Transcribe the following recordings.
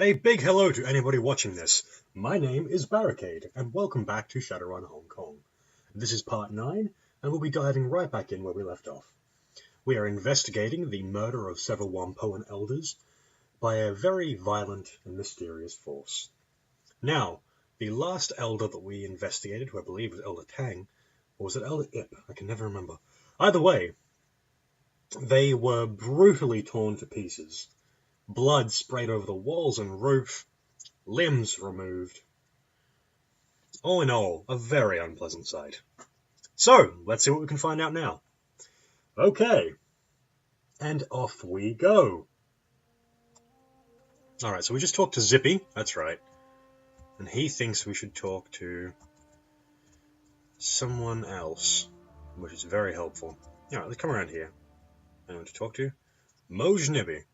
A big hello to anybody watching this. My name is BarriKade, and welcome back to Shadowrun Hong Kong. This is part 9, and we'll be diving right back in where we left off. We are investigating the murder of several Wampoan elders by a very violent and mysterious force. Now, the last elder that we investigated, who I believe was Elder Tang, or was it Elder Ip? I can never remember. Either way, they were brutally torn to pieces. Blood sprayed over the walls and roof, limbs removed. All in all, a very unpleasant sight. So, let's see what we can find out now. Okay, and off we go. Alright, so we just talked to Zippy, that's right. And he thinks we should talk to someone else, which is very helpful. Alright, let's come around here. Anyone to talk to? Moj Nibby.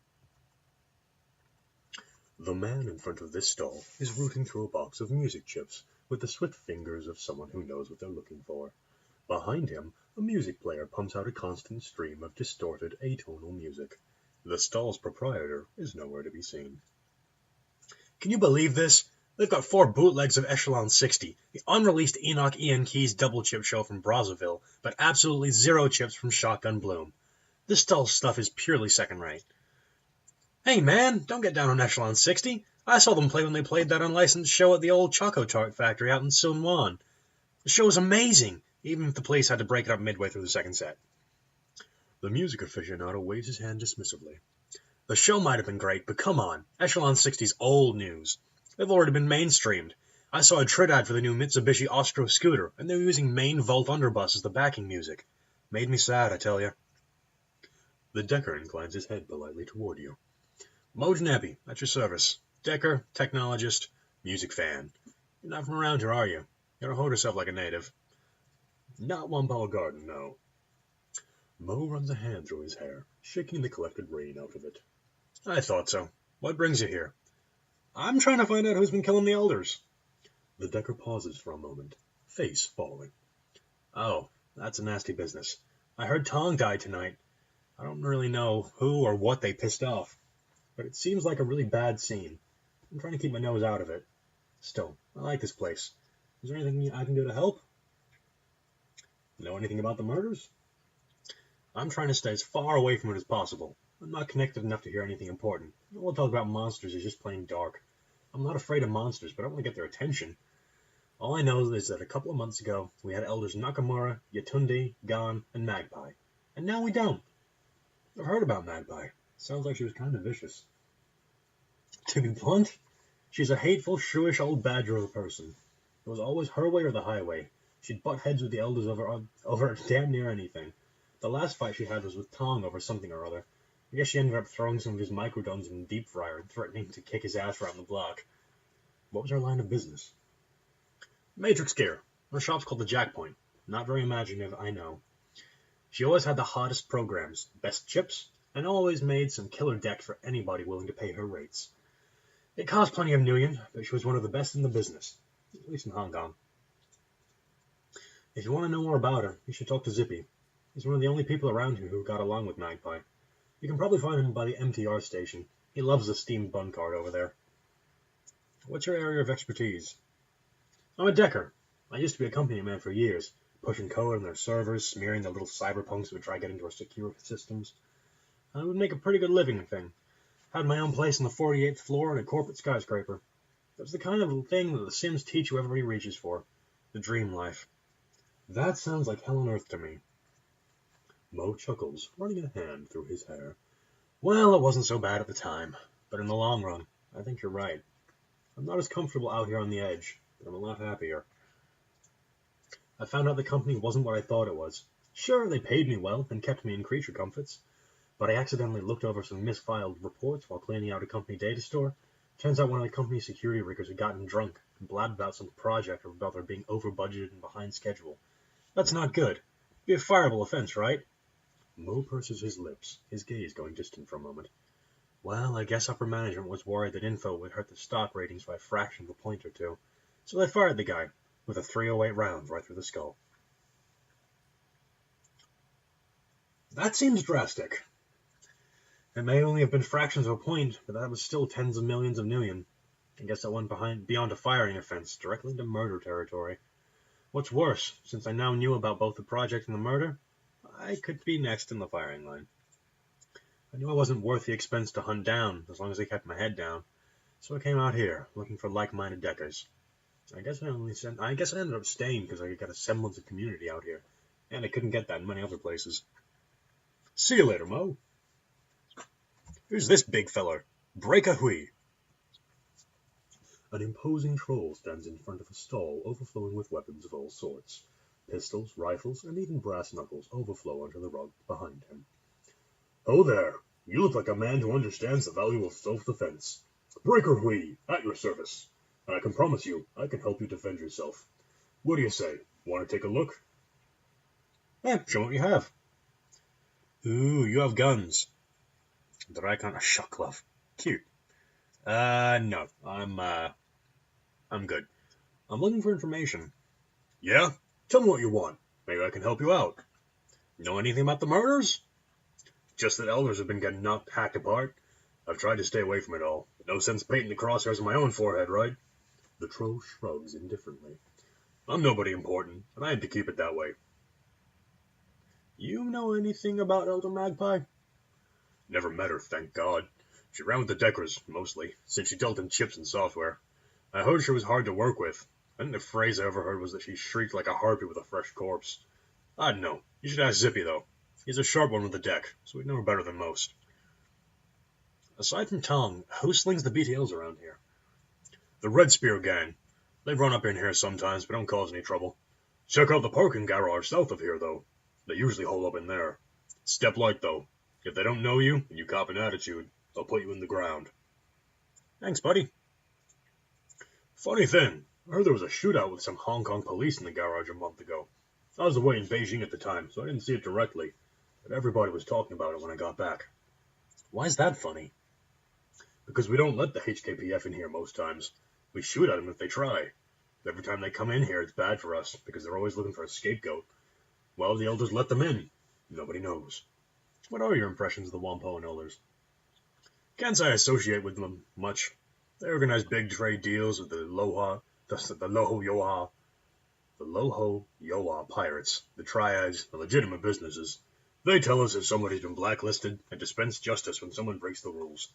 The man in front of this stall is rooting through a box of music chips with the swift fingers of someone who knows what they're looking for. Behind him, a music player pumps out a constant stream of distorted atonal music. The stall's proprietor is nowhere to be seen. Can you believe this? They've got 4 bootlegs of Echelon 60, the unreleased Enoch Ian Keyes double chip show from Brazzaville, but absolutely 0 chips from Shotgun Bloom. This stall's stuff is purely second-rate. Hey man, don't get down on Echelon 60. I saw them play when they played that unlicensed show at the old Choco Tart factory out in Sun Wan. The show was amazing, even if the police had to break it up midway through the second set. The music aficionado waves his hand dismissively. The show might have been great, but come on, Echelon 60's old news. They've already been mainstreamed. I saw a trid ad for the new Mitsubishi Ostro scooter, and they were using Main Volt Underbus as the backing music. Made me sad, I tell you. The Decker inclines his head politely toward you. Moj Nebby, at your service. Decker, technologist, music fan. You're not from around here, are you? You gotta hold yourself like a native. Not Wampoa Garden, no. Mo runs a hand through his hair, shaking the collected rain out of it. I thought so. What brings you here? I'm trying to find out who's been killing the elders. The Decker pauses for a moment, face falling. Oh, that's a nasty business. I heard Tong died tonight. I don't really know who or what they pissed off, but it seems like a really bad scene. I'm trying to keep my nose out of it. Still, I like this place. Is there anything I can do to help? Know anything about the murders? I'm trying to stay as far away from it as possible. I'm not connected enough to hear anything important. All I'll talk about monsters is just plain dark. I'm not afraid of monsters, but I want to get their attention. All I know is that a couple of months ago, we had elders Nakamura, Yatunde, Gan, and Magpie. And now we don't. I've heard about Magpie. Sounds like she was kind of vicious. To be blunt, she's a hateful, shrewish old badger of a person. It was always her way or the highway. She'd butt heads with the elders over damn near anything. The last fight she had was with Tong over something or other. I guess she ended up throwing some of his microdons in the deep fryer and threatening to kick his ass around the block. What was her line of business? Matrix gear. Her shop's called the Jack Point. Not very imaginative, I know. She always had the hottest programs, best chips, and always made some killer deck for anybody willing to pay her rates. It cost plenty of Nguyen, but she was one of the best in the business, at least in Hong Kong. If you want to know more about her, you should talk to Zippy. He's one of the only people around here who got along with Magpie. You can probably find him by the MTR station. He loves the steamed bun cart over there. What's your area of expertise? I'm a Decker. I used to be a company man for years, pushing code on their servers, smearing the little cyberpunks who would try to get into our secure systems. I would make a pretty good living thing. Had my own place on the 48th floor in a corporate skyscraper. That's the kind of thing that the Sims teach you everybody reaches for. The dream life. That sounds like hell on earth to me. Mo chuckles, running a hand through his hair. Well, it wasn't so bad at the time, but in the long run, I think you're right. I'm not as comfortable out here on the edge, but I'm a lot happier. I found out the company wasn't what I thought it was. Sure, they paid me well and kept me in creature comforts, but I accidentally looked over some misfiled reports while cleaning out a company data store. Turns out one of the company's security riggers had gotten drunk and blabbed about some project or about their being over-budgeted and behind schedule. That's not good. Be a fireable offense, right? Mo purses his lips, his gaze going distant for a moment. Well, I guess upper management was worried that info would hurt the stock ratings by a fraction of a point or two, so they fired the guy, with a 308 round right through the skull. That seems drastic. It may only have been fractions of a point, but that was still tens of millions of million. I guess that went beyond a firing offense, directly into murder territory. What's worse, since I now knew about both the project and the murder, I could be next in the firing line. I knew I wasn't worth the expense to hunt down, as long as I kept my head down, so I came out here, looking for like-minded deckers. I guess I ended up staying because I got a semblance of community out here, and I couldn't get that in many other places. See you later, Mo. Who's this big feller? BarriKade. An imposing troll stands in front of a stall overflowing with weapons of all sorts. Pistols, rifles, and even brass knuckles overflow onto the rug behind him. Ho there! You look like a man who understands the value of self-defense. BarriKade, at your service. And I can promise you, I can help you defend yourself. What do you say? Want to take a look? Show me what you have. Ooh, you have guns. But I can't. A shot glove. Cute. No. I'm good. I'm looking for information. Yeah? Tell me what you want. Maybe I can help you out. Know anything about the murders? Just that elders have been getting hacked apart. I've tried to stay away from it all. No sense painting the crosshairs on my own forehead, right? The troll shrugs indifferently. I'm nobody important, and I had to keep it that way. You know anything about Elder Magpie? Never met her, thank God. She ran with the Deckers, mostly, since she dealt in chips and software. I heard she was hard to work with. I think the phrase I ever heard was that she shrieked like a harpy with a fresh corpse. I don't know. You should ask Zippy, though. He's a sharp one with the deck, so he'd know her better than most. Aside from Tom, who slings the BTLs around here? The Red Spear gang. They run up in here sometimes, but don't cause any trouble. Check out the parking garage south of here, though. They usually hole up in there. Step light, though. If they don't know you, and you cop an attitude, they'll put you in the ground. Thanks, buddy. Funny thing, I heard there was a shootout with some Hong Kong police in the garage a month ago. I was away in Beijing at the time, so I didn't see it directly, but everybody was talking about it when I got back. Why's that funny? Because we don't let the HKPF in here most times. We shoot at them if they try. Every time they come in here, it's bad for us, because they're always looking for a scapegoat. Well, the elders let them in. Nobody knows. What are your impressions of the Wampoan elders? Can't say I associate with them much. They organize big trade deals with the Loho Yoha pirates, the triads, the legitimate businesses. They tell us if somebody's been blacklisted and dispense justice when someone breaks the rules.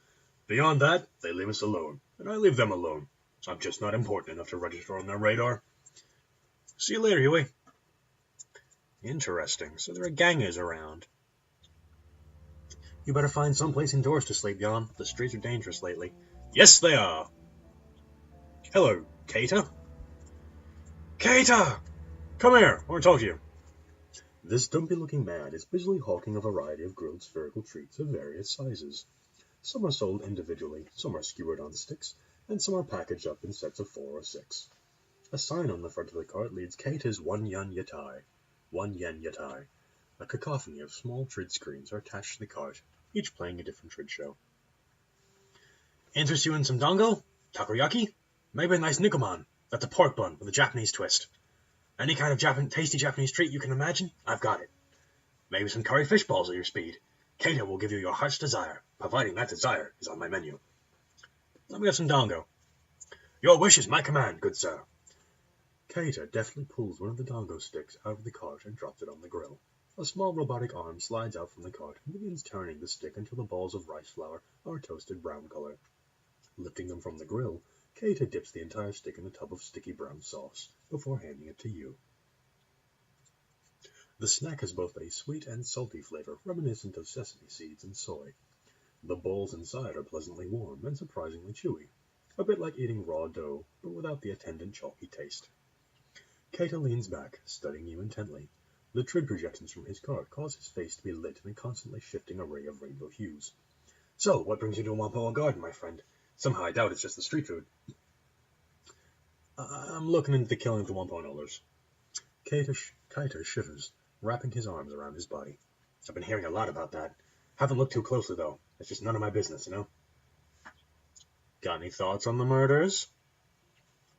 Beyond that, they leave us alone, and I leave them alone. I'm just not important enough to register on their radar. See you later, Huey. Interesting. So there are gangers around. You better find someplace indoors to sleep, Jan. The streets are dangerous lately. Yes, they are. Hello, Kater. Kater! Come here, I want to talk to you. This dumpy-looking man is busily hawking a variety of grilled spherical treats of various sizes. Some are sold individually, some are skewered on sticks, and some are packaged up in sets of 4 or 6. A sign on the front of the cart leads Kater's 1 yen yatai. 1 yen yatai. A cacophony of small trid screens are attached to the cart, each playing a different trid show. Interest you in some dango? Takoyaki? Maybe a nice nikuman. That's a pork bun with a Japanese twist. Any kind of tasty Japanese treat you can imagine, I've got it. Maybe some curry fish balls at your speed. Kater will give you your heart's desire, providing that desire is on my menu. Let me have some dango. Your wish is my command, good sir. Kater deftly pulls one of the dango sticks out of the cart and drops it on the grill. A small robotic arm slides out from the cart and begins turning the stick until the balls of rice flour are a toasted brown color. Lifting them from the grill, Kater dips the entire stick in a tub of sticky brown sauce before handing it to you. The snack has both a sweet and salty flavor reminiscent of sesame seeds and soy. The balls inside are pleasantly warm and surprisingly chewy, a bit like eating raw dough, but without the attendant chalky taste. Kater leans back, studying you intently. The trid projections from his cart cause his face to be lit in a constantly shifting array of rainbow hues. So, what brings you to a Wampoa garden, my friend? Somehow I doubt it's just the street food. I'm looking into the killing of the Wampoa elders. Kater shivers, wrapping his arms around his body. I've been hearing a lot about that. Haven't looked too closely, though. It's just none of my business, you know? Got any thoughts on the murders?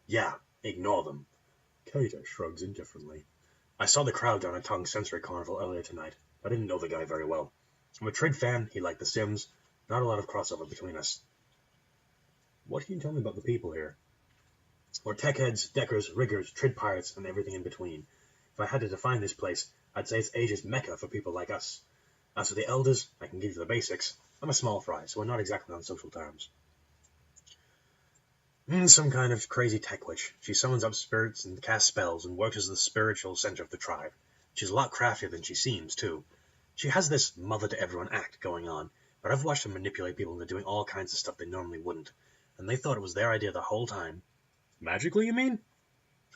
Yeah, ignore them. Kater shrugs indifferently. I saw the crowd down at Tong's Sensory Carnival earlier tonight. I didn't know the guy very well. I'm a Trid fan, he liked The Sims, Not a lot of crossover between us. What can you tell me about the people here? We're tech heads, deckers, riggers, trid pirates, and everything in between. If I had to define this place, I'd say it's Asia's mecca for people like us. As for the elders, I can give you the basics. I'm a small fry, so we're not exactly on social terms. Some kind of crazy tech witch. She summons up spirits and casts spells and works as the spiritual center of the tribe. She's a lot craftier than she seems, too. She has this mother-to-everyone act going on, but I've watched her manipulate people into doing all kinds of stuff they normally wouldn't, and they thought it was their idea the whole time. Magically, you mean?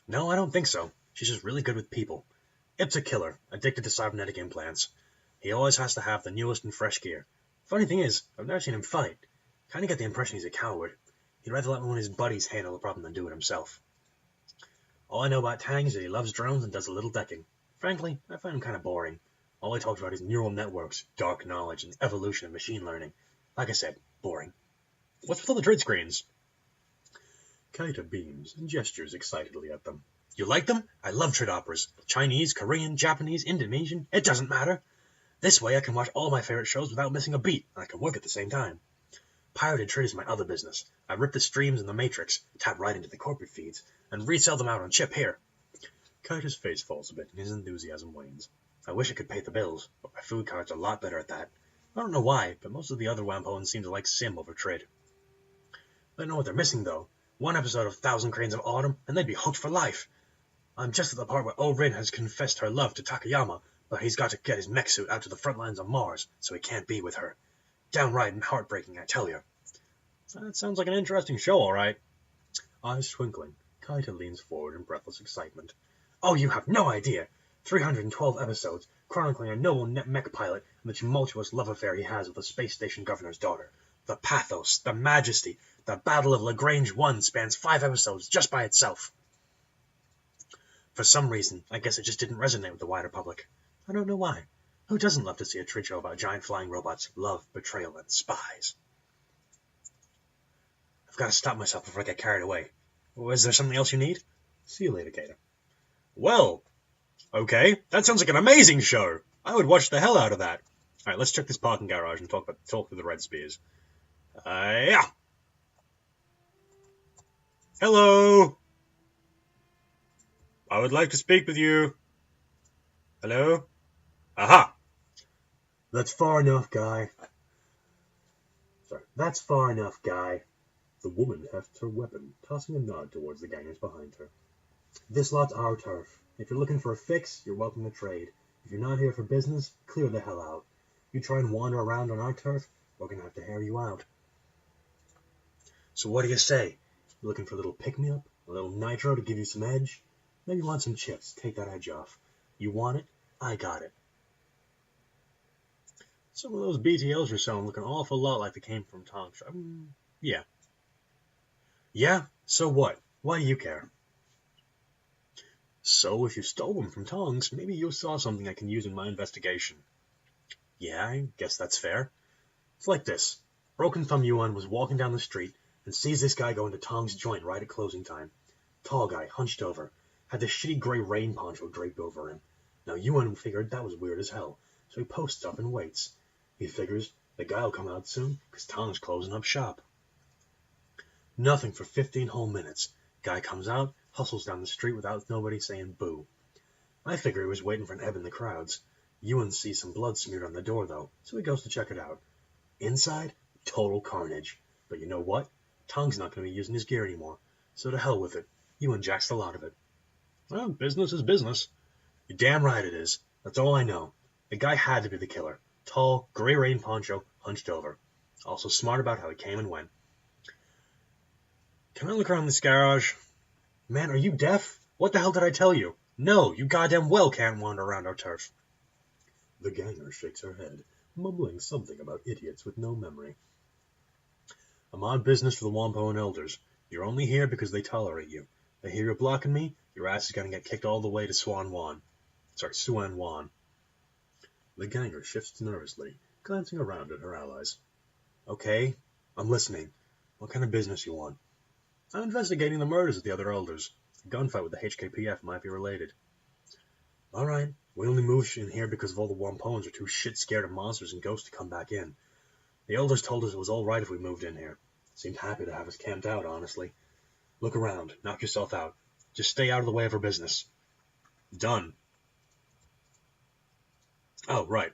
No, I don't think so. She's just really good with people. Ip's a killer, addicted to cybernetic implants. He always has to have the newest and fresh gear. Funny thing is, I've never seen him fight. Kinda get the impression he's a coward. He'd rather let one of his buddies handle the problem than do it himself. All I know about Tang is that he loves drones and does a little decking. Frankly, I find him kinda boring. All he talks about is neural networks, dark knowledge, and the evolution of machine learning. Like I said, boring. What's with all the grid screens? Kaita beams and gestures excitedly at them. You like them? I love trid operas. Chinese, Korean, Japanese, Indonesian, it doesn't matter. This way I can watch all my favorite shows without missing a beat, and I can work at the same time. Pirated trid is my other business. I rip the streams in the Matrix, tap right into the corporate feeds, and resell them out on chip here. Kaita's face falls a bit, and his enthusiasm wanes. I wish I could pay the bills, but my food card's a lot better at that. I don't know why, but most of the other Wampoans seem to like Sim over trid. I know what they're missing, though. One episode of 1,000 Cranes of Autumn, and they'd be hooked for life. I'm just at the part where O-Rin has confessed her love to Takayama, but he's got to get his mech suit out to the front lines of Mars, so he can't be with her. Downright and heartbreaking, I tell you. That sounds like an interesting show, all right. Eyes twinkling, Kaita leans forward in breathless excitement. Oh, you have no idea! 312 episodes, chronicling a noble mech pilot and the tumultuous love affair he has with the space station governor's daughter. The pathos, the majesty, the Battle of Lagrange 1 spans 5 episodes just by itself. For some reason, I guess it just didn't resonate with the wider public. I don't know why. Who doesn't love to see a trid show about giant flying robots, love, betrayal, and spies? I've got to stop myself before I get carried away. Is there something else you need? See you later, Kaita. Well, okay, that sounds like an amazing show. I would watch the hell out of that. All right, let's check this parking garage and talk to the Red Spears. Yeah. Hello. I would like to speak with you. Hello? Aha! That's far enough, guy. That's far enough, guy. The woman hefts her weapon, tossing a nod towards the gangers behind her. This lot's our turf. If you're looking for a fix, you're welcome to trade. If you're not here for business, clear the hell out. You try and wander around on our turf, we're gonna have to hare you out. So what do you say? You looking for a little pick-me-up? A little nitro to give you some edge? Maybe you want some chips, take that edge off. You want it? I got it. Some of those BTLs you're selling look an awful lot like they came from Tonks. Yeah. Yeah? So what? Why do you care? So if you stole them from Tongs, maybe you saw something I can use in my investigation. Yeah, I guess that's fair. It's like this. Broken Thumb Yuan was walking down the street and sees this guy go into Tong's joint right at closing time. Tall guy, hunched over, had this shitty gray rain poncho draped over him. Now Yuan figured that was weird as hell, so he posts up and waits. He figures the guy'll come out soon, because Tong's closing up shop. Nothing for 15 whole minutes. Guy comes out, hustles down the street without nobody saying boo. I figure he was waiting for an ebb in the crowds. Ewan sees some blood smeared on the door, though, so he goes to check it out. Inside, total carnage. But you know what? Tong's not going to be using his gear anymore, so to hell with it. Ewan jacks the lot of it. Well, business is business. You're damn right it is. That's all I know. The guy had to be the killer. Tall, gray rain poncho, hunched over. Also smart about how he came and went. Can I look around this garage? Man, are you deaf? What the hell did I tell you? No, you goddamn well can't wander around our turf. The ganger shakes her head, mumbling something about idiots with no memory. I'm on business for the Wampoan elders. You're only here because they tolerate you. They hear you're blocking me, your ass is gonna get kicked all the way to Suan Wan. The ganger shifts nervously, glancing around at her allies. Okay, I'm listening. What kind of business you want? I'm investigating the murders of the other elders. The gunfight with the HKPF might be related. All right, we only moved in here because of all the Wampoans are too shit scared of monsters and ghosts to come back in. The elders told us it was all right if we moved in here. Seemed happy to have us camped out, honestly. Look around. Knock yourself out. Just stay out of the way of her business. Done. Oh, right.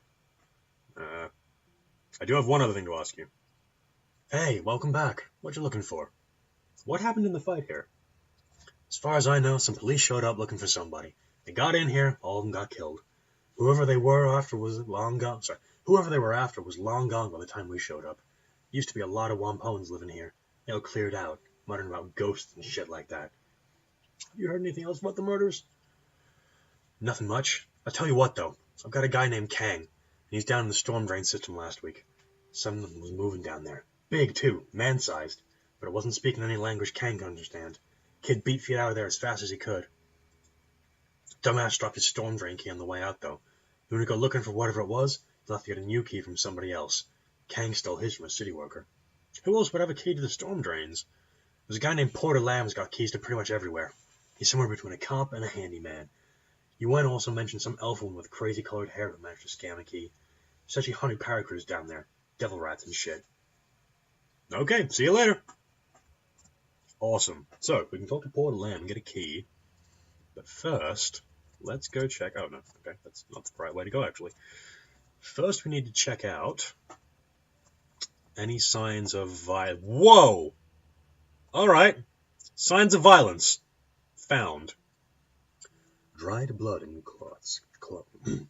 I do have one other thing to ask you. Hey, welcome back. What you looking for? What happened in the fight here? As far as I know, some police showed up looking for somebody. They got in here, all of them got killed. Whoever they were after was long gone by the time we showed up. Used to be a lot of Wampoans living here. They all cleared out, muttering about ghosts and shit like that. Have you heard anything else about the murders? Nothing much. I'll tell you what, though. I've got a guy named Kang, and he's down in the storm drain system last week. Someone was moving down there. Big, too. Man-sized. But it wasn't speaking any language Kang could understand. Kid beat feet out of there as fast as he could. Dumbass dropped his storm drain key on the way out, though. You want to go looking for whatever it was? You'll have to get a new key from somebody else. Kang stole his from a city worker. Who else would have a key to the storm drains? There's a guy named Porter Lamb's got keys to pretty much everywhere. He's somewhere between a cop and a handyman. Yuan also mentioned some elf woman with crazy colored hair who managed to scam a key. Said she hunted paracritters down there. Devil rats and shit. Okay, see you later. Awesome. So, we can talk to Porter Lamb and get a key. But first, let's go check... Oh, no. Okay, that's not the right way to go, actually. First, we need to check out any signs of Whoa! Alright. Signs of violence. Found. Dried blood and clots clog the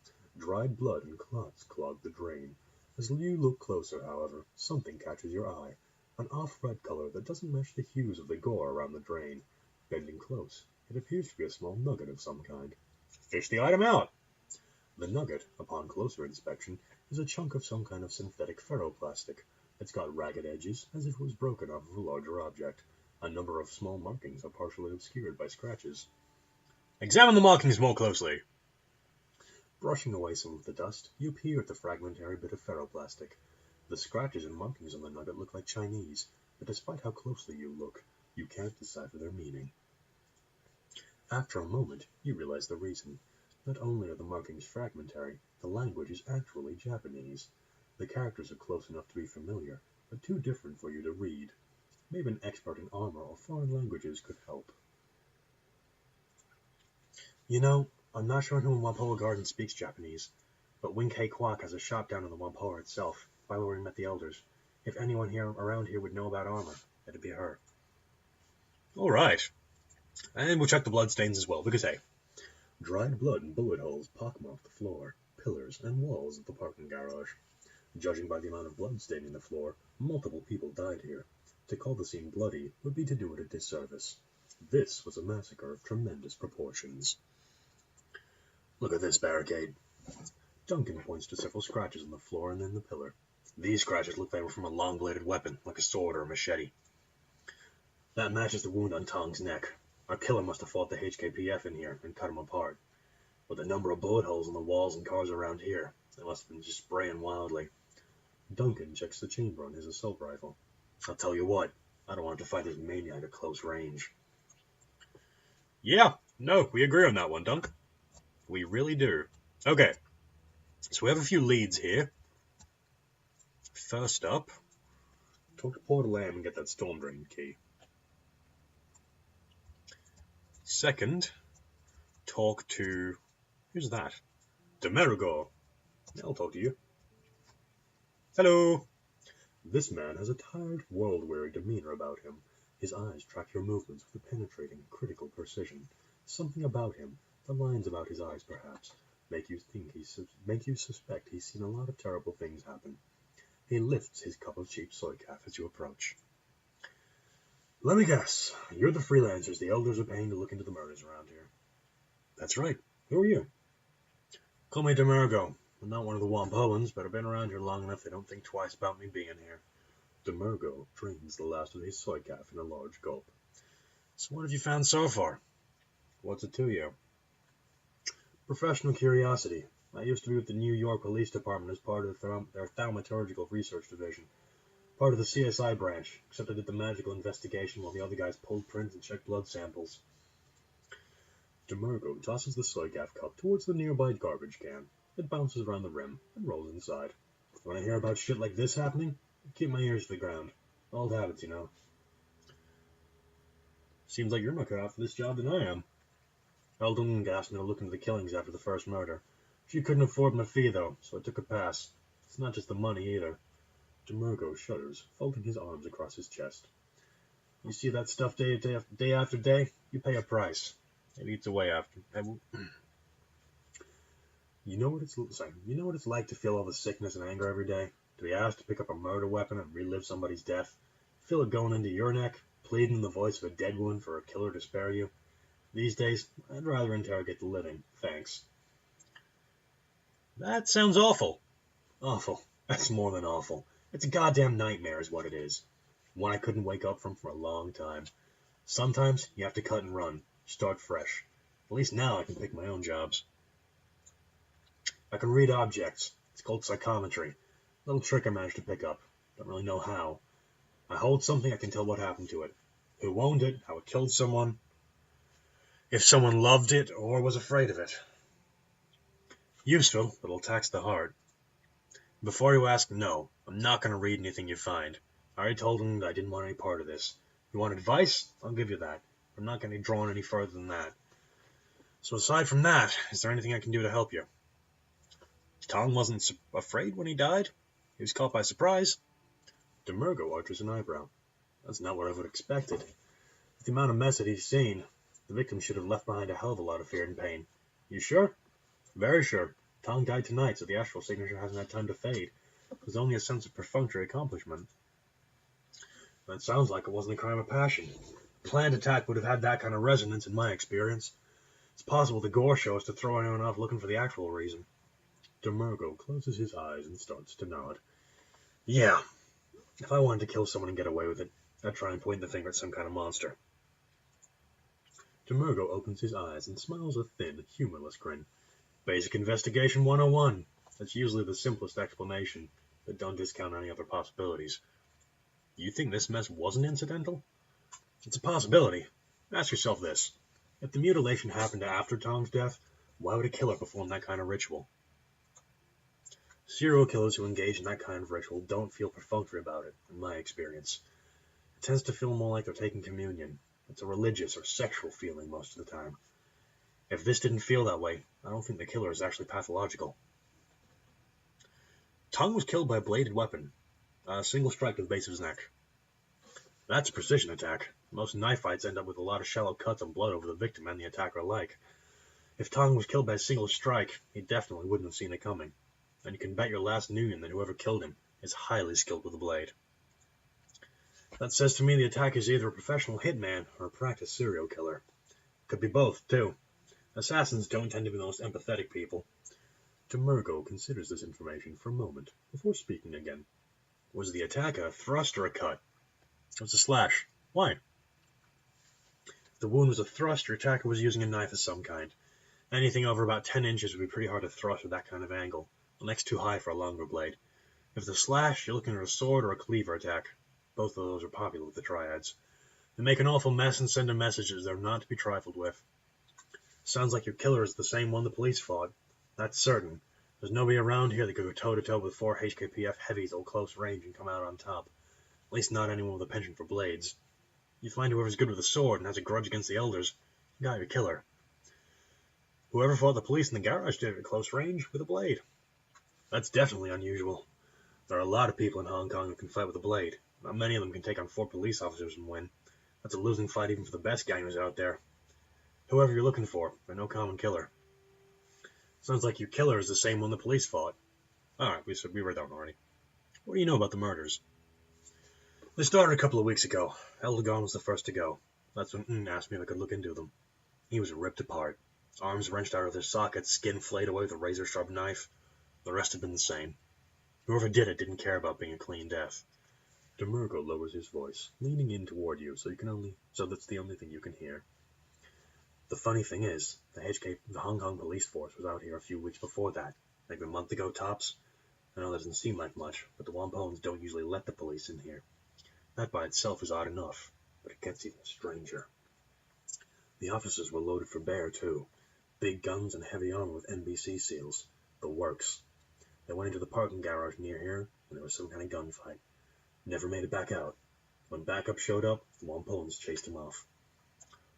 drain. As you look closer, however, something catches your eye. An off-red color that doesn't match the hues of the gore around the drain. Bending close, it appears to be a small nugget of some kind. Fish the item out! The nugget, upon closer inspection, is a chunk of some kind of synthetic ferroplastic. It's got ragged edges, as if it was broken off of a larger object. A number of small markings are partially obscured by scratches. Examine the markings more closely. Brushing away some of the dust, you peer at the fragmentary bit of ferroplastic. The scratches and markings on the nugget look like Chinese, but despite how closely you look, you can't decipher their meaning. After a moment, you realize the reason. Not only are the markings fragmentary, the language is actually Japanese. The characters are close enough to be familiar, but too different for you to read. Maybe an expert in armor or foreign languages could help. You know, I'm not sure who in Wampoa Garden speaks Japanese, but Winkei Kwak has a shop down in the Wampoa itself, by where we met the elders. If anyone around here would know about armor, it'd be her. Alright. And we'll check the bloodstains as well, because hey, dried blood and bullet holes pockmark the floor, pillars, and walls of the parking garage. Judging by the amount of blood staining the floor, multiple people died here. To call the scene bloody would be to do it a disservice. This was a massacre of tremendous proportions. Look at this BarriKade. Duncan points to several scratches on the floor and then the pillar. These scratches look like they were from a long-bladed weapon, like a sword or a machete. That matches the wound on Tong's neck. Our killer must have fought the HKPF in here and cut him apart. With the number of bullet holes on the walls and cars around here, they must have been just spraying wildly. Duncan checks the chamber on his assault rifle. I'll tell you what, I don't want to fight this maniac at close range. Yeah, no, we agree on that one, Dunk. We really do. Okay, so we have a few leads here. First up, talk to Porter Lamb and get that storm drain key. Second, talk to... who's that? Demerigo. I'll talk to you. Hello. This man has a tired, world-weary demeanor about him. His eyes track your movements with a penetrating, critical precision. Something about him, the lines about his eyes perhaps, make you suspect he's seen a lot of terrible things happen. He lifts his cup of cheap soy calf as you approach. Let me guess, you're the freelancers the elders are paying to look into the murders around here. That's right. Who are you? Call me Demerigo. I'm not one of the Wampoans, but I've been around here long enough they don't think twice about me being here. Demerigo drains the last of his soy calf in a large gulp. So what have you found so far? What's it to you? Professional curiosity. I used to be with the New York Police Department as part of their thaumaturgical research division. Part of the CSI branch, except I did the magical investigation while the other guys pulled prints and checked blood samples. Demerigo tosses the soy calf cup towards the nearby garbage can. It bounces around the rim and rolls inside. Want to hear about shit like this happening? Keep my ears to the ground. Old habits, you know. Seems like you're more cut out for this job than I am. Eldon asked me to look into the killings after the first murder. She couldn't afford my fee, though, so I took a pass. It's not just the money, either. Demergo shudders, folding his arms across his chest. You see that stuff day after day? You pay a price. It eats away after. You know what it's like to feel all the sickness and anger every day? To be asked to pick up a murder weapon and relive somebody's death? Feel it going into your neck, pleading in the voice of a dead one for a killer to spare you? These days, I'd rather interrogate the living, thanks. That sounds awful. Awful. That's more than awful. It's a goddamn nightmare is what it is. One I couldn't wake up from for a long time. Sometimes you have to cut and run, start fresh. At least now I can pick my own jobs. I can read objects. It's called psychometry. Little trick I managed to pick up. Don't really know how. I hold something, I can tell what happened to it. Who owned it, how it killed someone, if someone loved it or was afraid of it. Useful, but it'll tax the heart. Before you ask, no, I'm not going to read anything you find. I already told him that I didn't want any part of this. You want advice? I'll give you that. I'm not going to be drawn any further than that. So aside from that, is there anything I can do to help you? Tong wasn't afraid when he died. He was caught by surprise. Demergo arches an eyebrow. That's not what I would have expected. With the amount of mess that he's seen, the victim should have left behind a hell of a lot of fear and pain. You sure? Very sure. Tong died tonight, so the astral signature hasn't had time to fade. There's only a sense of perfunctory accomplishment. That sounds like it wasn't a crime of passion. A planned attack would have had that kind of resonance in my experience. It's possible the gore show is to throw anyone off looking for the actual reason. Demergo closes his eyes and starts to nod. Yeah, if I wanted to kill someone and get away with it, I'd try and point the finger at some kind of monster. Demergo opens his eyes and smiles a thin, humorless grin. Basic Investigation 101. That's usually the simplest explanation, but don't discount any other possibilities. You think this mess wasn't incidental? It's a possibility. Ask yourself this. If the mutilation happened after Tong's death, why would a killer perform that kind of ritual? Serial killers who engage in that kind of ritual don't feel perfunctory about it, in my experience. It tends to feel more like they're taking communion. It's a religious or sexual feeling most of the time. If this didn't feel that way, I don't think the killer is actually pathological. Tong was killed by a bladed weapon, a single strike to the base of his neck. That's a precision attack. Most knife fights end up with a lot of shallow cuts and blood over the victim and the attacker alike. If Tong was killed by a single strike, he definitely wouldn't have seen it coming. And you can bet your last noon that whoever killed him is highly skilled with a blade. That says to me the attacker is either a professional hitman or a practiced serial killer. Could be both, too. Assassins don't tend to be the most empathetic people. Demergo considers this information for a moment before speaking again. Was the attack a thrust or a cut? It was a slash. Why? If the wound was a thrust, your attacker was using a knife of some kind. Anything over about 10 inches would be pretty hard to thrust with that kind of angle. The neck's too high for a longer blade. If it's a slash, you're looking at a sword or a cleaver attack. Both of those are popular with the triads. They make an awful mess and send a message that they're not to be trifled with. Sounds like your killer is the same one the police fought. That's certain. There's nobody around here that could go toe-to-toe with 4 HKPF heavies at close range and come out on top. At least not anyone with a penchant for blades. You find whoever's good with a sword and has a grudge against the elders, you got your killer. Whoever fought the police in the garage did it at close range with a blade. That's definitely unusual. There are a lot of people in Hong Kong who can fight with a blade. Not many of them can take on 4 police officers and win. That's a losing fight even for the best gangers out there. Whoever you're looking for, they're no common killer. Sounds like your killer is the same one the police fought. Alright, we read that one already. What do you know about the murders? They started a couple of weeks ago. Eldegon was the first to go. That's when Ng asked me if I could look into them. He was ripped apart. Arms wrenched out of their sockets, skin flayed away with a razor-sharp knife. The rest have been the same. Whoever did it didn't care about being a clean death. Demergo lowers his voice, leaning in toward you so that's the only thing you can hear. The funny thing is, the Hong Kong police force was out here a few weeks before that, maybe a month ago tops. I know that doesn't seem like much, but the Wampones don't usually let the police in here. That by itself is odd enough, but it gets even stranger. The officers were loaded for bear, too. Big guns and heavy armor with NBC seals. The works. They went into the parking garage near here, and there was some kind of gunfight. Never made it back out. When backup showed up, the Wampoans chased him off.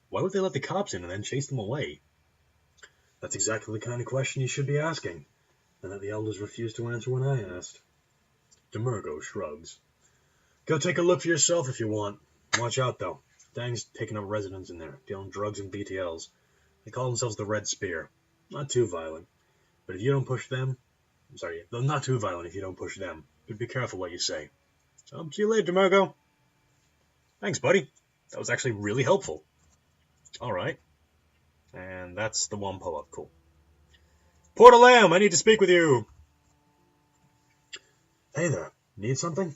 Why would they let the cops in and then chase them away? That's exactly the kind of question you should be asking, and that the elders refused to answer when I asked. Demergo shrugs. Go take a look for yourself if you want. Watch out, though. Dang's taking up residence in there, dealing drugs and BTLs. They call themselves the Red Spear. Not too violent. But if you don't push them... they're not too violent if you don't push them. But be careful what you say. So, see you later, Demergo. Thanks, buddy. That was actually really helpful. Alright. And that's the Wampo up. Cool. Port of Lamb, I need to speak with you. Hey there. Need something?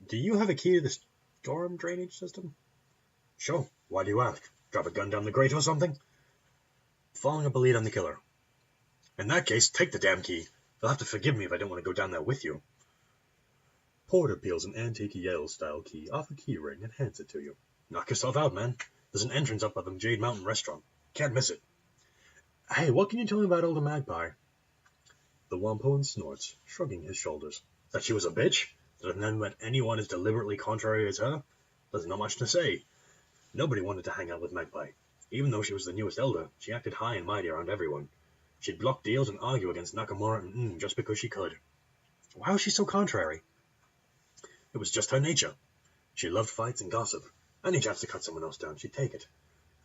Do you have a key to the storm drainage system? Sure. Why do you ask? Drop a gun down the grate or something? Following up a lead on the killer. In that case, take the damn key. You'll have to forgive me if I don't want to go down there with you. Porter peels an antique Yale-style key off a key ring and hands it to you. Knock yourself out, man. There's an entrance up by the Jade Mountain restaurant. Can't miss it. Hey, what can you tell me about Elder Magpie? The Wampoan snorts, shrugging his shoulders. That she was a bitch? That I've never met anyone as deliberately contrary as her? There's not much to say. Nobody wanted to hang out with Magpie. Even though she was the newest elder, she acted high and mighty around everyone. She'd block deals and argue against Nakamura and just because she could. Why was she so contrary? It was just her nature. She loved fights and gossip. Any chance to cut someone else down, she'd take it.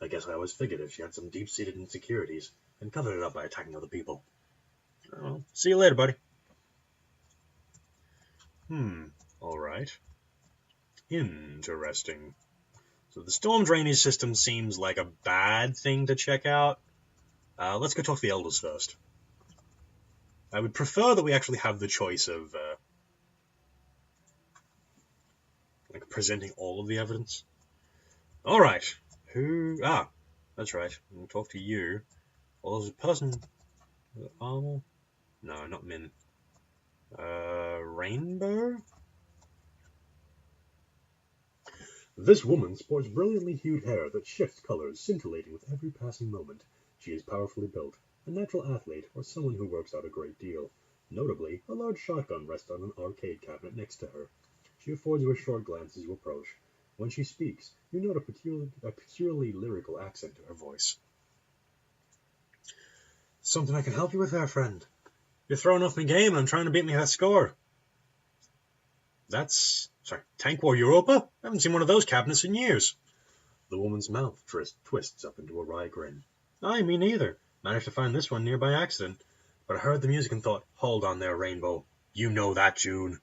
I guess I always figured if she had some deep-seated insecurities, and covered it up by attacking other people. Well, see you later, buddy. Alright. Interesting. So the storm drainage system seems like a bad thing to check out. Let's go talk to the elders first. I would prefer that we actually have the choice of presenting all of the evidence. Alright. That's right. I'm going to talk to you. Well, there's a person... No, not Min. Rainbow? This woman sports brilliantly hued hair that shifts colors, scintillating with every passing moment. She is powerfully built, a natural athlete, or someone who works out a great deal. Notably, a large shotgun rests on an arcade cabinet next to her. She affords you a short glance as you approach. When she speaks, you note a peculiarly lyrical accent to her voice. Something I can help you with there, friend. You're throwing off my game and I'm trying to beat me that score. Tank War Europa? I haven't seen one of those cabinets in years. The woman's mouth twists up into a wry grin. Aye, me neither. Managed to find this one near by accident. But I heard the music and thought, hold on there, Rainbow. You know that tune.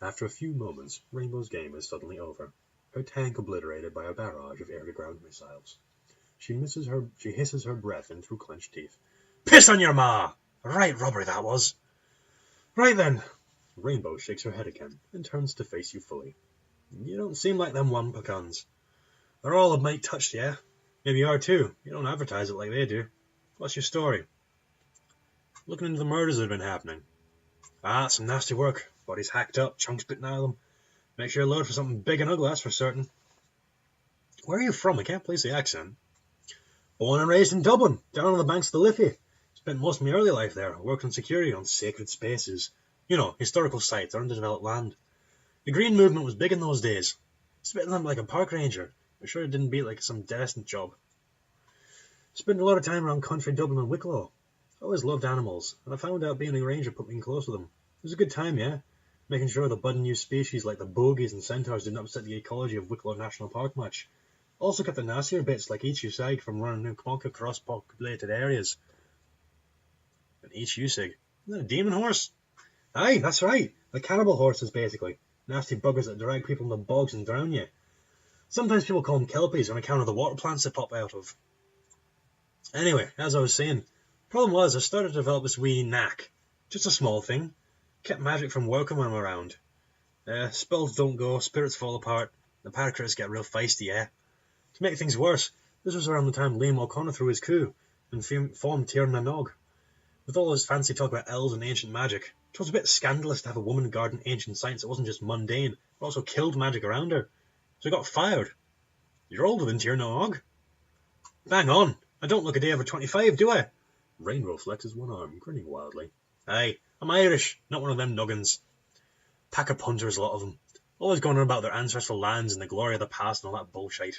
After a few moments, Rainbow's game is suddenly over, her tank obliterated by a barrage of air-to-ground missiles. She hisses her breath in through clenched teeth. Piss on your ma! Right rubbery that was. Right then. Rainbow shakes her head again and turns to face you fully. You don't seem like them Wampakons. They're all a mite touched, yeah? Maybe you are too. You don't advertise it like they do. What's your story? Looking into the murders that have been happening. Some nasty work. Bodies hacked up, chunks bitten out of them. Make sure you load for something big and ugly, that's for certain. Where are you from? I can't place the accent. Born and raised in Dublin, down on the banks of the Liffey. Spent most of my early life there, working on security on sacred spaces. You know, historical sites or underdeveloped land. The Green Movement was big in those days. Spitting them like a park ranger. I'm sure it didn't beat like some decent job. Spent a lot of time around country Dublin and Wicklow. I always loved animals, and I found out being a ranger put me in close with them. It was a good time, yeah? Making sure the budding new species like the bogies and centaurs didn't upset the ecology of Wicklow National Park much. Also kept the nastier bits like each Usag from running across populated areas. And each Usag? Isn't that a demon horse? Aye, that's right. The cannibal horses, basically. Nasty buggers that drag people in the bogs and drown you. Sometimes people call them kelpies on account of the water plants they pop out of. Anyway, as I was saying, problem was I started to develop this wee knack. Just a small thing. Kept magic from working when I'm around. Spells don't go, spirits fall apart, the paracritters get real feisty, yeah? To make things worse, this was around the time Liam O'Connor threw his coup and formed Tir na Nog. With all his fancy talk about elves and ancient magic, it was a bit scandalous to have a woman guarding ancient science that wasn't just mundane, but also killed magic around her. So he got fired. You're older than Tir na Nog. Bang on, I don't look a day over 25, do I? Rainbow flexes one arm, grinning wildly. Aye, I'm Irish, not one of them noggins. Pack of punters, a lot of them. Always going on about their ancestral lands and the glory of the past and all that bullshit.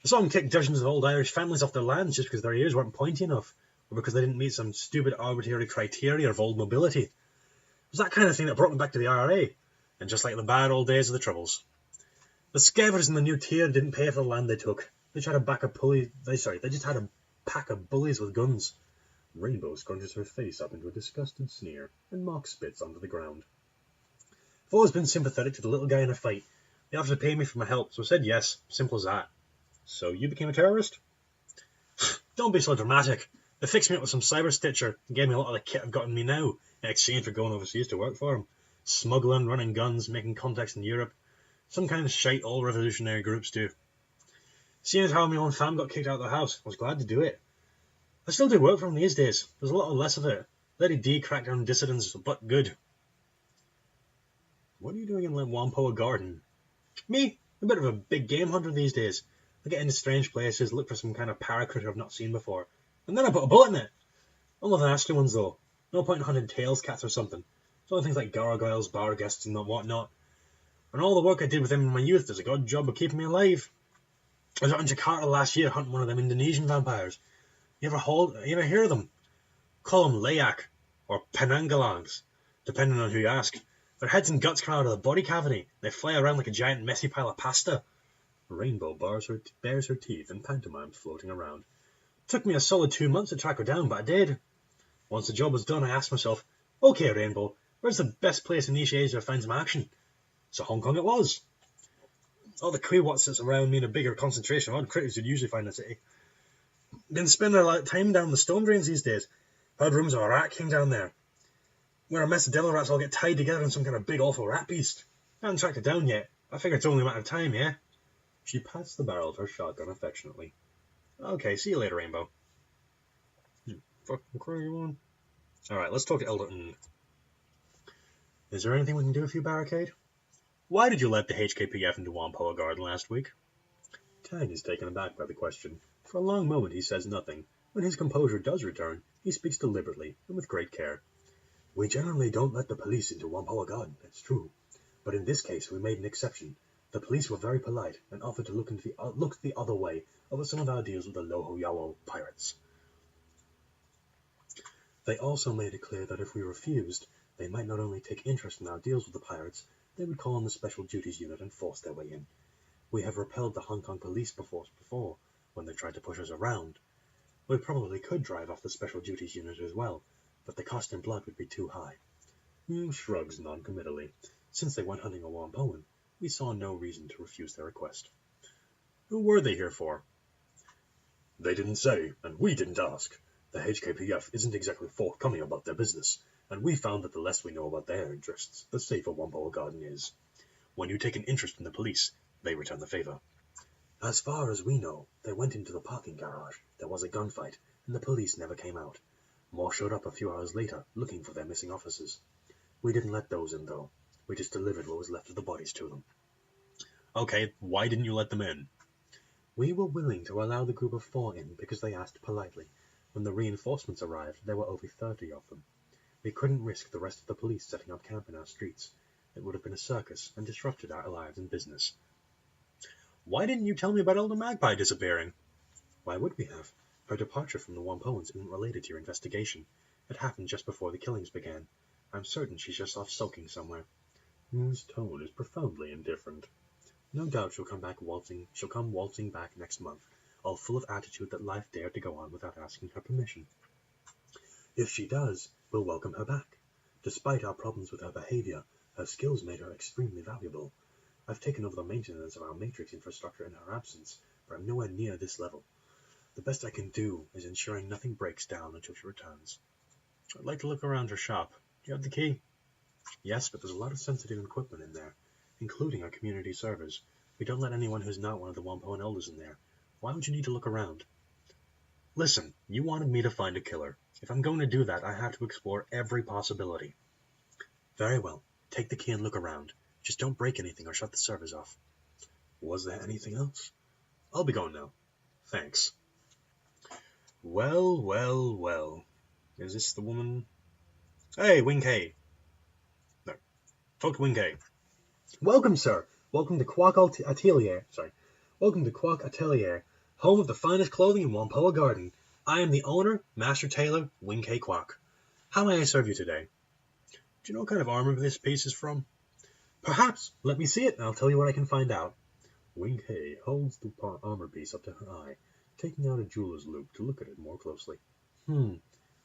I saw them kick dozens of old Irish families off their lands just because their ears weren't pointy enough, or because they didn't meet some stupid arbitrary criteria of old mobility. It was that kind of thing that brought me back to the IRA, and just like the bad old days of the Troubles. The scavengers in the new tier didn't pay for the land they took. They just had a pack of bullies with guns. Rainbow scrunches her face up into a disgusted sneer, and Mock spits onto the ground. I've always been sympathetic to the little guy in a fight. They offered to pay me for my help, so I said yes. Simple as that. So you became a terrorist? Don't be so dramatic. They fixed me up with some cyber stitcher and gave me a lot of the kit I've got in me now, in exchange for going overseas to work for them. Smuggling, running guns, making contacts in Europe. Some kind of shite all revolutionary groups do. Seeing as how my own fam got kicked out of the house, I was glad to do it. I still do work for them these days. There's a lot less of it. Lady D cracked down dissidents, but good. What are you doing in Wampoa Garden? Me? A bit of a big game hunter these days. I get into strange places, look for some kind of paracritter I've not seen before, and then I put a bullet in it. All of the nasty ones though. No point in hunting tails cats or something. It's only things like gargoyles, bar guests and whatnot. And all the work I did with them in my youth does a good job of keeping me alive. I was out in Jakarta last year hunting one of them Indonesian vampires. You ever hear of them? Call them Layak, or Penanggalangs, depending on who you ask. Their heads and guts come out of the body cavity. They fly around like a giant messy pile of pasta. Rainbow bares her teeth and pantomimes floating around. Took me a solid 2 months to track her down, but I did. Once the job was done, I asked myself, okay, Rainbow, where's the best place in East Asia to find some action? So Hong Kong it was. All the Kwiwats that's around me in a bigger concentration of odd critters you'd usually find in the city. Been spending a lot of time down the stone drains these days. Heard rumors of a rat king down there. Where a mess of devil rats all get tied together in some kind of big awful rat beast. I haven't tracked it down yet. I figure it's only a matter of time, yeah? She pats the barrel of her shotgun affectionately. Okay, see you later, Rainbow. Fucking crazy one. Alright, let's talk to Elder Ng. Is there anything we can do with you, BarriKade? Why did you let the HKPF into Wampoa Garden last week? Tang is taken aback by the question. For a long moment he says nothing. When his composure does return, he speaks deliberately and with great care. We generally don't let the police into Wampoa Garden, it's true. But in this case we made an exception. The police were very polite and offered to look the other way over some of our deals with the Loho Yawo pirates. They also made it clear that if we refused, they might not only take interest in our deals with the pirates, they would call on the Special Duties Unit and force their way in. We have repelled the Hong Kong police before, when they tried to push us around. We probably could drive off the Special Duties Unit as well, but the cost in blood would be too high. Shrugs non-committally. Since they went hunting a Wampoan, we saw no reason to refuse their request. Who were they here for? They didn't say, and we didn't ask. The HKPF isn't exactly forthcoming about their business, and we found that the less we know about their interests, the safer Wampoa Garden is. When you take an interest in the police, they return the favor. As far as we know, they went into the parking garage, there was a gunfight, and the police never came out. More showed up a few hours later, looking for their missing officers. We didn't let those in, though. We just delivered what was left of the bodies to them. Okay, why didn't you let them in? We were willing to allow the group of 4 in because they asked politely. When the reinforcements arrived, there were over 30 of them. We couldn't risk the rest of the police setting up camp in our streets. It would have been a circus and disrupted our lives and business. Why didn't you tell me about Elder Magpie disappearing? Why would we have? Her departure from the Wampoans isn't related to your investigation. It happened just before the killings began. I'm certain she's just off sulking somewhere. His tone is profoundly indifferent. No doubt she'll come waltzing back next month, all full of attitude that life dared to go on without asking her permission. If she does, we'll welcome her back. Despite our problems with her behavior, her skills made her extremely valuable. I've taken over the maintenance of our Matrix infrastructure in her absence, but I'm nowhere near this level. The best I can do is ensuring nothing breaks down until she returns. I'd like to look around her shop. Do you have the key? Yes, but there's a lot of sensitive equipment in there, including our community servers. We don't let anyone who's not one of the Wampoan elders in there. Why would you need to look around? Listen, you wanted me to find a killer. If I'm going to do that, I have to explore every possibility. Very well. Take the key and look around. Just don't break anything or shut the servers off. Was there anything else? I'll be going now. Thanks. Well. Is this the woman? Hey, Wing K. Talk to BarriKade. Welcome, sir. Welcome to Quack Atelier. Welcome to Quack Atelier, home of the finest clothing in Wampoa Garden. I am the owner, Master Tailor, BarriKade Quack. How may I serve you today? Do you know what kind of armor this piece is from? Perhaps. Let me see it, and I'll tell you what I can find out. BarriKade holds the armor piece up to her eye, taking out a jeweler's loupe to look at it more closely.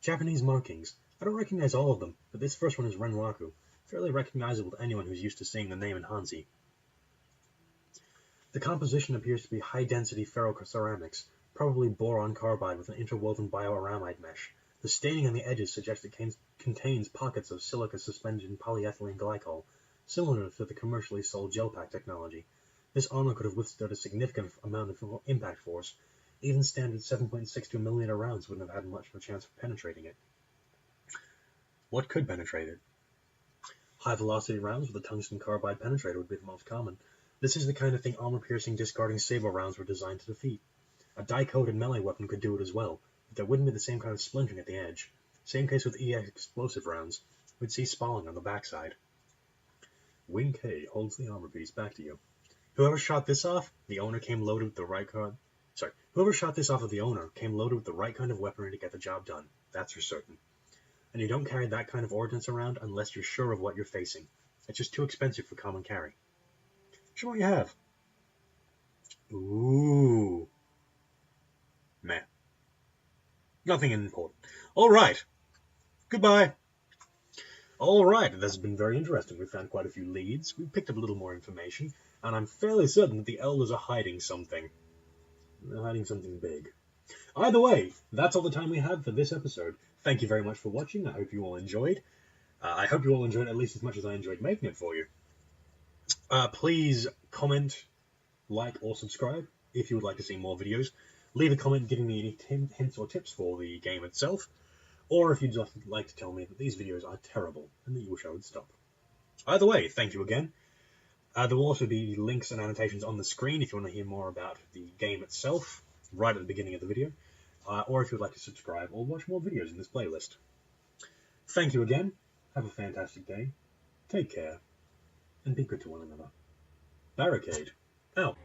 Japanese markings. I don't recognize all of them, but this first one is Renwaku, fairly recognizable to anyone who's used to seeing the name in Hanzi. The composition appears to be high-density ferroceramics, probably boron carbide with an interwoven bioaramide mesh. The staining on the edges suggests it contains pockets of silica suspended in polyethylene glycol, similar to the commercially sold gel pack technology. This armor could have withstood a significant amount of impact force. Even standard 7.62mm rounds wouldn't have had much of a chance of penetrating it. What could penetrate it? High-velocity rounds with a tungsten carbide penetrator would be the most common. This is the kind of thing armor-piercing, discarding saber rounds were designed to defeat. A die-coated melee weapon could do it as well, but there wouldn't be the same kind of splintering at the edge. Same case with EX explosive rounds. We'd see spalling on the backside. BarriKade holds the armor piece back to you. Whoever shot this off, the owner came loaded with the right kind. Whoever shot this off of the owner came loaded with the right kind of weaponry to get the job done. That's for certain. And you don't carry that kind of ordnance around unless you're sure of what you're facing. It's just too expensive for common carry. Show what you have. Ooh. Meh. Nothing important. Alright. Goodbye. Alright, this has been very interesting. We've found quite a few leads. We've picked up a little more information. And I'm fairly certain that the elders are hiding something. They're hiding something big. Either way, that's all the time we have for this episode. Thank you very much for watching. I hope you all enjoyed. I hope you all enjoyed at least as much as I enjoyed making it for you. Please comment, like, or subscribe if you would like to see more videos. Leave a comment giving me any hints or tips for the game itself. Or if you'd just like to tell me that these videos are terrible and that you wish I would stop. Either way, thank you again. There will also be links and annotations on the screen if you want to hear more about the game itself, right at the beginning of the video, or if you'd like to subscribe or watch more videos in this playlist. Thank you again, have a fantastic day, take care, and be good to one another. BarriKade, out.